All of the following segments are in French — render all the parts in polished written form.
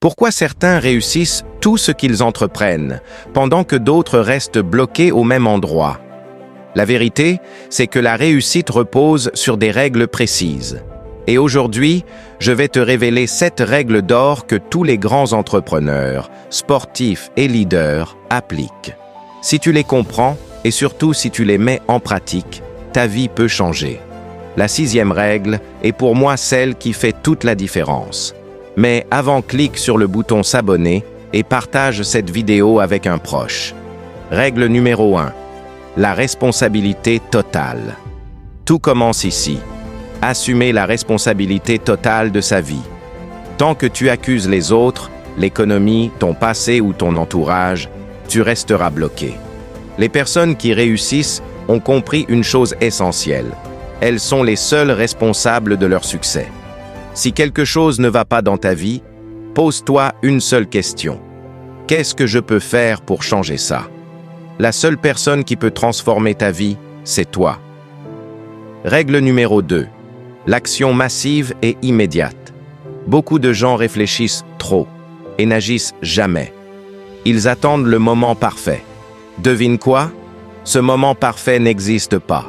Pourquoi certains réussissent tout ce qu'ils entreprennent, pendant que d'autres restent bloqués au même endroit? La vérité, c'est que la réussite repose sur des règles précises. Et aujourd'hui, je vais te révéler 7 règles d'or que tous les grands entrepreneurs, sportifs et leaders appliquent. Si tu les comprends, et surtout si tu les mets en pratique, ta vie peut changer. La 6e règle est pour moi celle qui fait toute la différence. Mais avant, clique sur le bouton s'abonner et partage cette vidéo avec un proche. Règle numéro 1. La responsabilité totale. Tout commence ici. Assumer la responsabilité totale de sa vie. Tant que tu accuses les autres, l'économie, ton passé ou ton entourage, tu resteras bloqué. Les personnes qui réussissent ont compris une chose essentielle. Elles sont les seules responsables de leur succès. Si quelque chose ne va pas dans ta vie, pose-toi une seule question. Qu'est-ce que je peux faire pour changer ça? La seule personne qui peut transformer ta vie, c'est toi. Règle numéro 2. L'action massive et immédiate. Beaucoup de gens réfléchissent trop et n'agissent jamais. Ils attendent le moment parfait. Devine quoi? Ce moment parfait n'existe pas.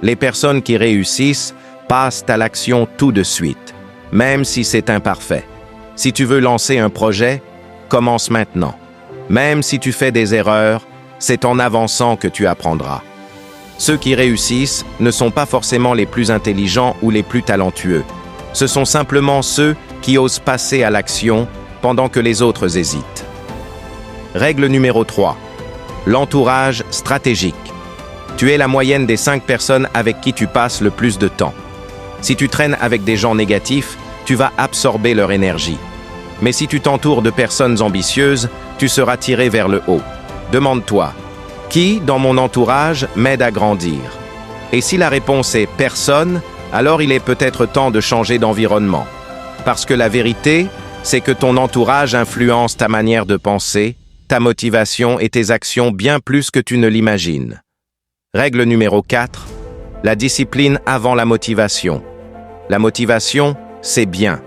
Les personnes qui réussissent passent à l'action tout de suite, même si c'est imparfait. Si tu veux lancer un projet, commence maintenant. Même si tu fais des erreurs, c'est en avançant que tu apprendras. Ceux qui réussissent ne sont pas forcément les plus intelligents ou les plus talentueux. Ce sont simplement ceux qui osent passer à l'action pendant que les autres hésitent. Règle numéro 3. L'entourage stratégique. Tu es la moyenne des 5 personnes avec qui tu passes le plus de temps. Si tu traînes avec des gens négatifs, tu vas absorber leur énergie. Mais si tu t'entoures de personnes ambitieuses, tu seras tiré vers le haut. Demande-toi, qui, dans mon entourage, m'aide à grandir? Et si la réponse est personne, alors il est peut-être temps de changer d'environnement. Parce que la vérité, c'est que ton entourage influence ta manière de penser, ta motivation et tes actions bien plus que tu ne l'imagines. Règle numéro 4. La discipline avant la motivation. La motivation, c'est bien,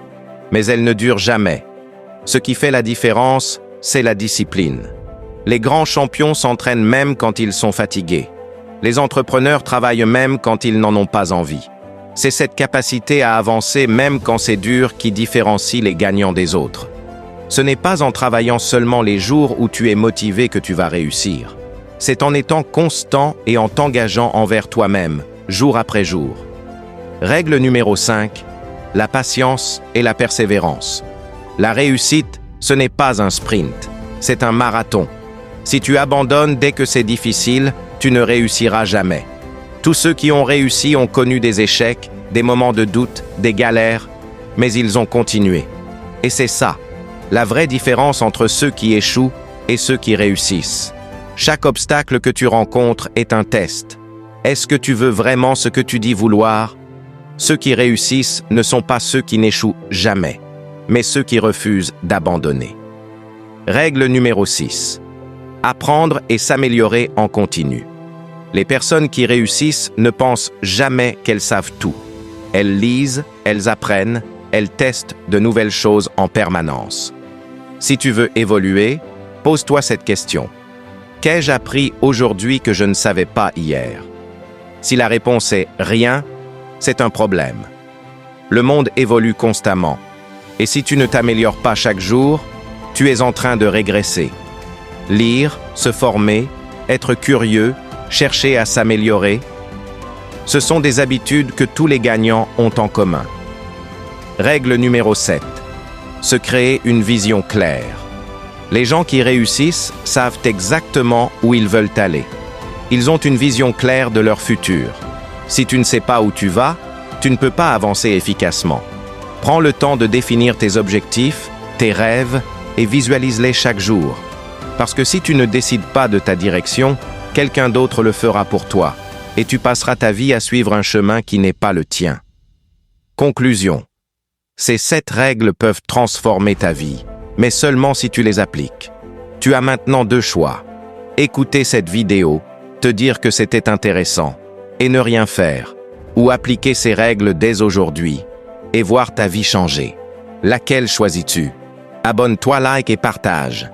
mais elle ne dure jamais. Ce qui fait la différence, c'est la discipline. Les grands champions s'entraînent même quand ils sont fatigués. Les entrepreneurs travaillent même quand ils n'en ont pas envie. C'est cette capacité à avancer même quand c'est dur qui différencie les gagnants des autres. Ce n'est pas en travaillant seulement les jours où tu es motivé que tu vas réussir. C'est en étant constant et en t'engageant envers toi-même, jour après jour. Règle numéro 5. La patience et la persévérance. La réussite, ce n'est pas un sprint, c'est un marathon. Si tu abandonnes dès que c'est difficile, tu ne réussiras jamais. Tous ceux qui ont réussi ont connu des échecs, des moments de doute, des galères, mais ils ont continué. Et c'est ça, la vraie différence entre ceux qui échouent et ceux qui réussissent. Chaque obstacle que tu rencontres est un test. Est-ce que tu veux vraiment ce que tu dis vouloir? Ceux qui réussissent ne sont pas ceux qui n'échouent jamais, mais ceux qui refusent d'abandonner. Règle numéro 6. Apprendre et s'améliorer en continu. Les personnes qui réussissent ne pensent jamais qu'elles savent tout. Elles lisent, elles apprennent, elles testent de nouvelles choses en permanence. Si tu veux évoluer, pose-toi cette question. Qu'ai-je appris aujourd'hui que je ne savais pas hier? Si la réponse est rien, c'est un problème. Le monde évolue constamment. Et si tu ne t'améliores pas chaque jour, tu es en train de régresser. Lire, se former, être curieux, chercher à s'améliorer, ce sont des habitudes que tous les gagnants ont en commun. Règle numéro 7. Se créer une vision claire. Les gens qui réussissent savent exactement où ils veulent aller. Ils ont une vision claire de leur futur. Si tu ne sais pas où tu vas, tu ne peux pas avancer efficacement. Prends le temps de définir tes objectifs, tes rêves et visualise-les chaque jour. Parce que si tu ne décides pas de ta direction, quelqu'un d'autre le fera pour toi, et tu passeras ta vie à suivre un chemin qui n'est pas le tien. Conclusion. Ces 7 règles peuvent transformer ta vie, mais seulement si tu les appliques. Tu as maintenant 2 choix. Écouter cette vidéo, te dire que c'était intéressant, et ne rien faire, ou appliquer ces règles dès aujourd'hui, et voir ta vie changer. Laquelle choisis-tu? Abonne-toi, like et partage.